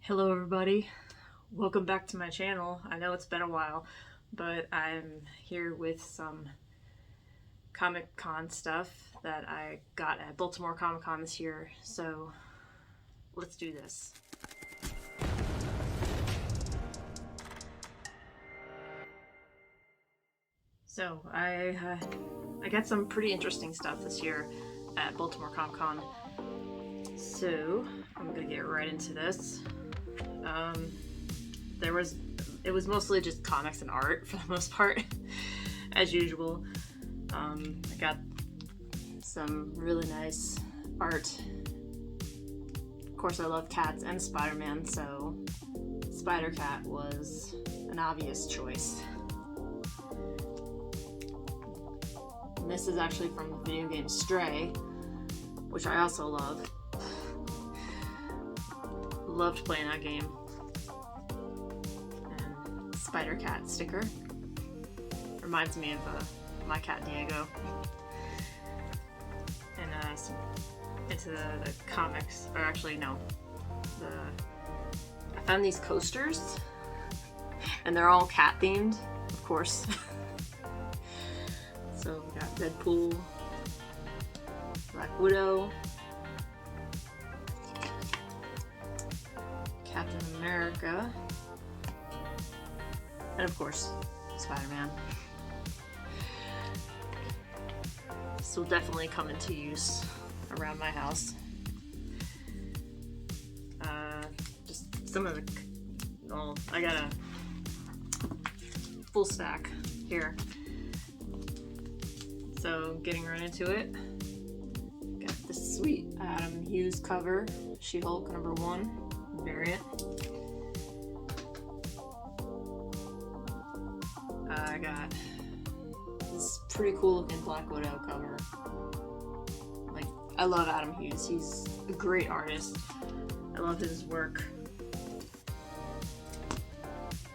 Hello everybody, welcome back to my channel. I know it's been a while, but I'm here with some Comic Con stuff that I got at Baltimore Comic Con this year, so let's do this. So I got some pretty interesting stuff this year at Baltimore Comic Con, so I'm gonna get right into this. It was mostly just comics and art for the most part, as usual. I got some really nice art. Of course, I love cats and Spider-Man, so Spider-Cat was an obvious choice. And this is actually from the video game Stray, which I also love. Loved playing that game. And Spider-Cat sticker. Reminds me of my cat Diego. And into the comics, or actually no, I found these coasters, and they're all cat themed, of course. So we got Deadpool, Black Widow, Captain America, and of course, Spider-Man. This will definitely come into use around my house. Just some of the, well, I got a full stack here. So getting right into it, got this sweet Adam Hughes cover, She-Hulk #1 variant. I got this pretty cool looking Black Widow cover. Like, I love Adam Hughes. He's a great artist. I love his work.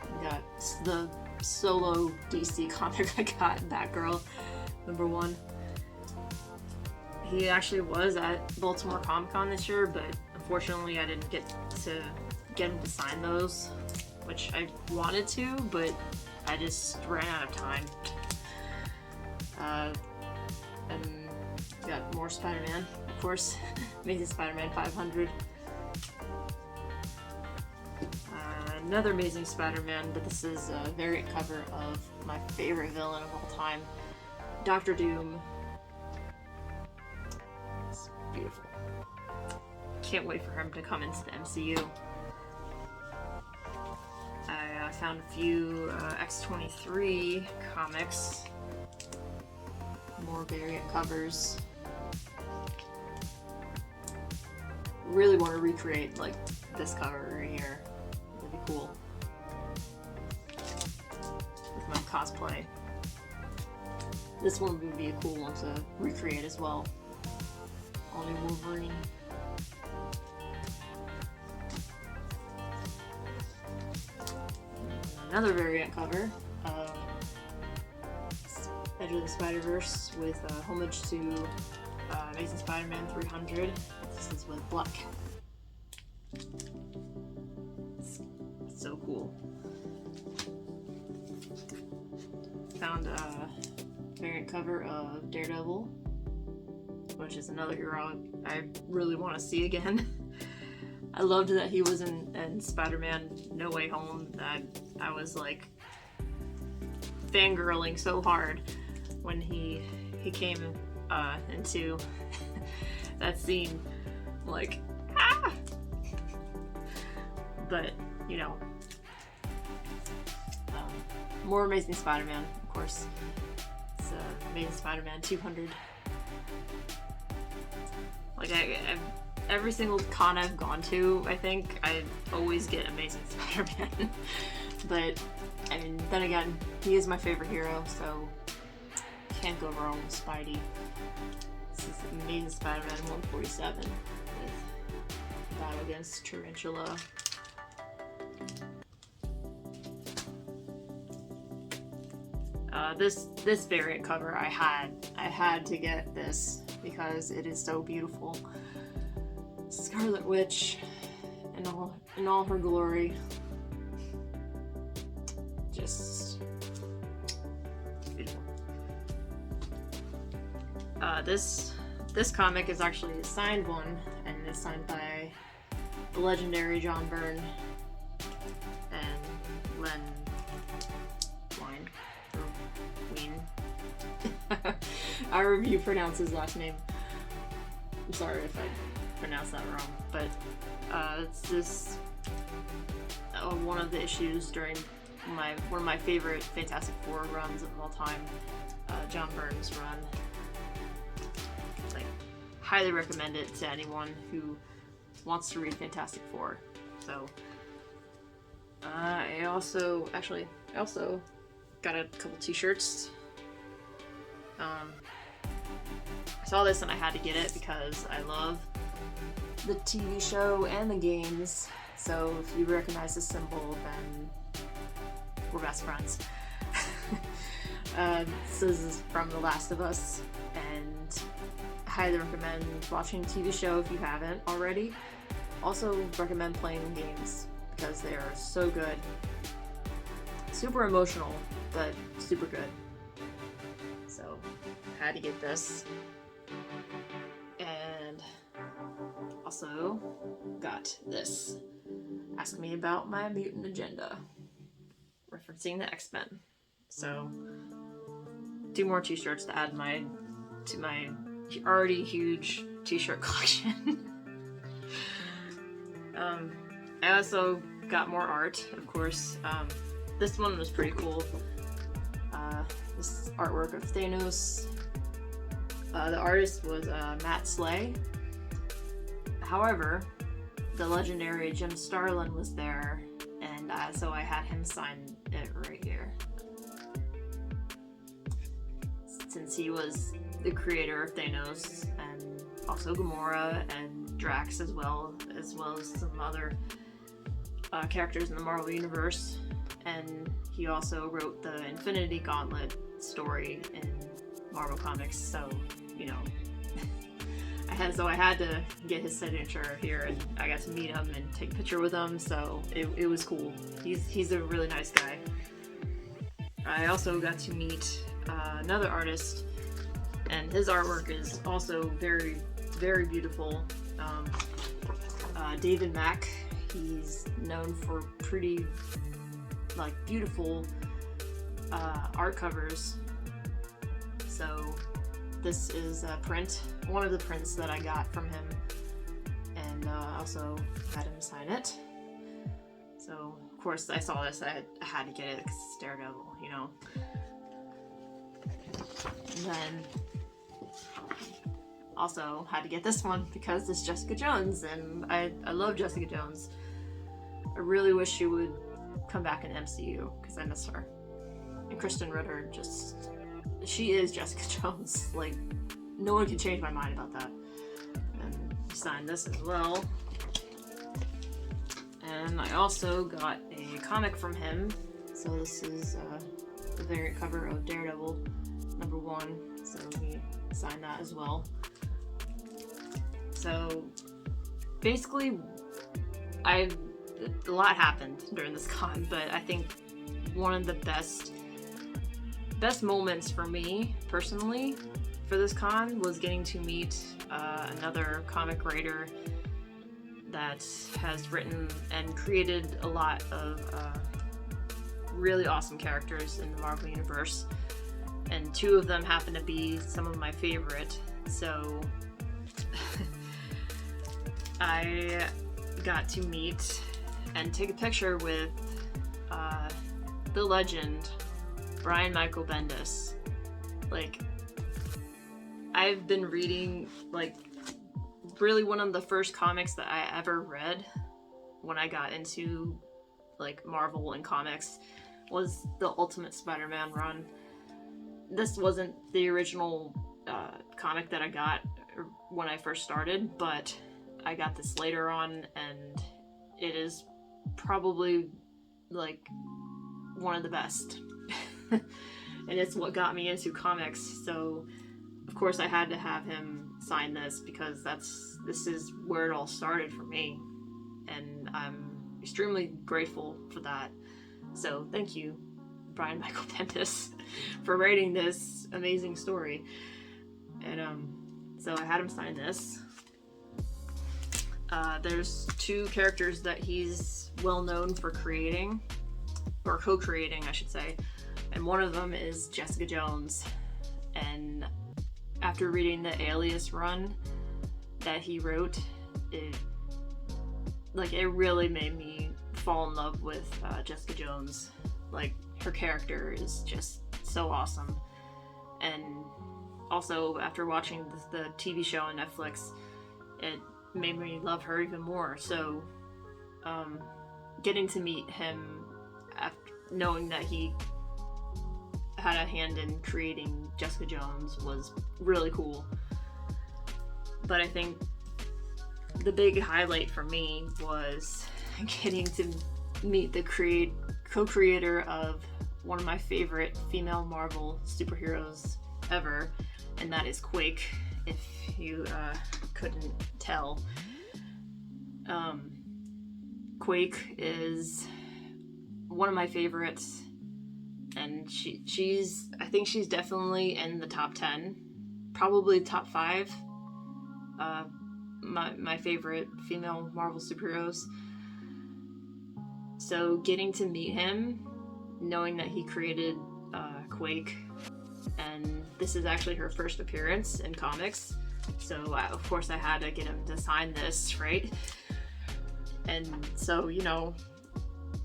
I got the solo DC comic I got, Batgirl #1. He actually was at Baltimore Comic Con this year, but unfortunately I didn't get him to sign those, which I wanted to, but I just ran out of time. And got more Spider-Man, of course. Amazing Spider-Man 500. Another Amazing Spider-Man, but this is a variant cover of my favorite villain of all time, Dr. Doom. It's beautiful. Can't wait for him to come into the MCU. I found a few X-23 comics. More variant covers. Really want to recreate like this cover right here. That'd be cool. With my cosplay. This one would be a cool one to recreate as well. All new Wolverine. Another variant cover of Edge of the Spider-Verse with homage to Amazing Spider-Man 300. This is with Black Cat. It's so cool. Found a variant cover of Daredevil, which is another hero I really want to see again. I loved that he was in Spider-Man No Way Home. I was like fangirling so hard when he came into that scene, like, ah! But you know, more Amazing Spider-Man, of course. It's Amazing Spider-Man 200. Like every single con I've gone to, I think I always get Amazing Spider-Man. But I mean, then again, he is my favorite hero, so can't go wrong with Spidey. This is Amazing Spider-Man 147 with battle against Tarantula. This variant cover I had to get this because it is so beautiful. Scarlet Witch in all her glory. Just beautiful. This comic is actually a signed one, and it's signed by the legendary John Byrne and Len Wein, or Ween. However you pronounce his last name. I'm sorry if I pronounced that wrong, but it's this one of the issues during one of my favorite Fantastic Four runs of all time, John Byrne's run. Like, highly recommend it to anyone who wants to read Fantastic Four. So, I also got a couple t-shirts. I saw this and I had to get it because I love the TV show and the games. So if you recognize the symbol, then we're best friends. So this is from The Last of Us, and I highly recommend watching the TV show if you haven't already. Also recommend playing the games because they are so good. Super emotional, but super good. So I had to get this. And also got this. Ask me about my mutant agenda. Referencing the X-Men. So 2 more t-shirts to add to my already huge t-shirt collection. I also got more art, of course. This one was pretty cool. This artwork of Thanos. The artist was Matt Slay. However, the legendary Jim Starlin was there, and so I had him sign it right here. Since he was the creator of Thanos, and also Gamora and Drax as well as some other characters in the Marvel Universe. And he also wrote the Infinity Gauntlet story in Marvel Comics, so, you know, I had to get his signature here, and I got to meet him and take a picture with him, so it was cool. He's a really nice guy. I also got to meet another artist, and his artwork is also very, very beautiful. David Mack. He's known for pretty, like, beautiful art covers. So this is a print, one of the prints that I got from him, and also had him sign it. So of course I saw this, I had to get it because it's Daredevil, you know. And then also had to get this one because it's Jessica Jones, and I love Jessica Jones. I really wish she would come back in MCU because I miss her. And Kristen Ritter, she is Jessica Jones. Like, no one can change my mind about that. And he signed this as well. And I also got a comic from him. So this is the variant cover of Daredevil #1. So he signed that as well. So basically, a lot happened during this con, but I think one of the best moments for me personally for this con was getting to meet another comic writer that has written and created a lot of really awesome characters in the Marvel Universe, and 2 of them happen to be some of my favorite. So I got to meet and take a picture with the legend Brian Michael Bendis. Like, I've been reading, like, really one of the first comics that I ever read when I got into, like, Marvel and comics was the Ultimate Spider-Man run. This wasn't the original comic that I got when I first started, but I got this later on, and it is probably, like, one of the best. And it's what got me into comics, so of course I had to have him sign this because this is where it all started for me. And extremely grateful for that. So thank you, Brian Michael Bendis, for writing this amazing story. And so I had him sign this. There's two characters that he's well known for creating, or co-creating, I should say, and one of them is Jessica Jones. And after reading the Alias run that he wrote, it really made me fall in love with Jessica Jones. Like, her character is just so awesome. And also, after watching the TV show on Netflix, it made me love her even more. So, getting to meet him after knowing that he had a hand in creating Jessica Jones was really cool. But I think the big highlight for me was getting to meet the co-creator of one of my favorite female Marvel superheroes ever, and that is Quake, if you couldn't tell. Quake is one of my favorites, and I think she's definitely in the top 10, probably top 5, my favorite female Marvel superheroes. So getting to meet him, knowing that he created Quake, and this is actually her first appearance in comics, so of course I had to get him to sign this, right? And so, you know,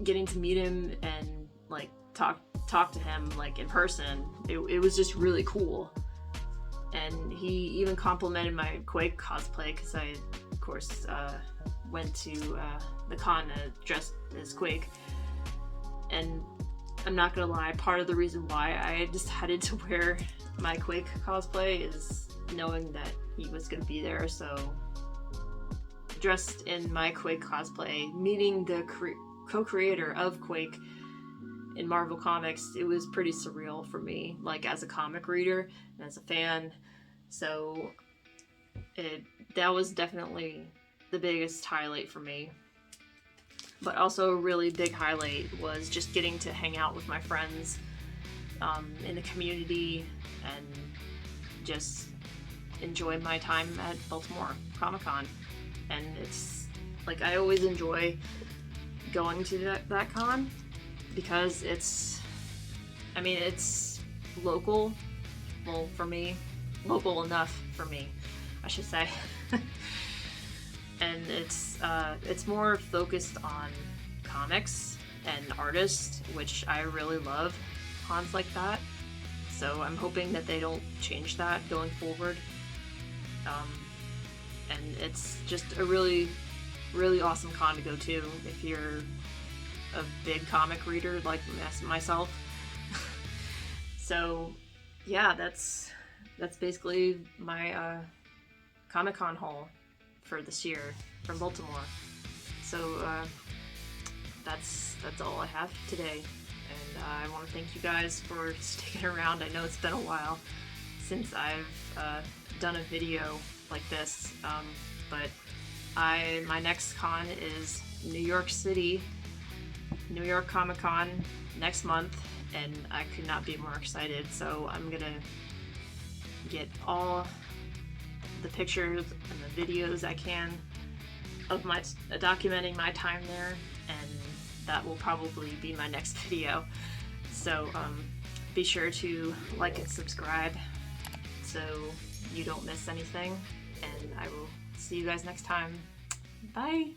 getting to meet him and like talk to him like in person, it was just really cool. And he even complimented my Quake cosplay, because I of course went to the con dressed as Quake. And I'm not gonna lie, part of the reason why I decided to wear my Quake cosplay is knowing that he was gonna be there. So dressed in my Quake cosplay, meeting the co-creator of Quake in Marvel Comics, it was pretty surreal for me, like as a comic reader and as a fan. So that was definitely the biggest highlight for me. But also a really big highlight was just getting to hang out with my friends in the community and just enjoy my time at Baltimore Comic Con. And it's like, I always enjoy going to that con, because it's local, well, for me, local enough for me, I should say. And it's more focused on comics and artists, which I really love cons like that. So I'm hoping that they don't change that going forward. And it's just a really, really awesome con to go to if you're a big comic reader like myself. So yeah, that's basically my Comic-Con haul for this year from Baltimore. So that's all I have today, and I want to thank you guys for sticking around. I know it's been a while since I've done a video like this, but my next con is New York City, New York Comic Con next month, and I could not be more excited. So I'm gonna get all the pictures and the videos I can of my documenting my time there, and that will probably be my next video. So be sure to like and subscribe so you don't miss anything, and I will see you guys next time. Bye!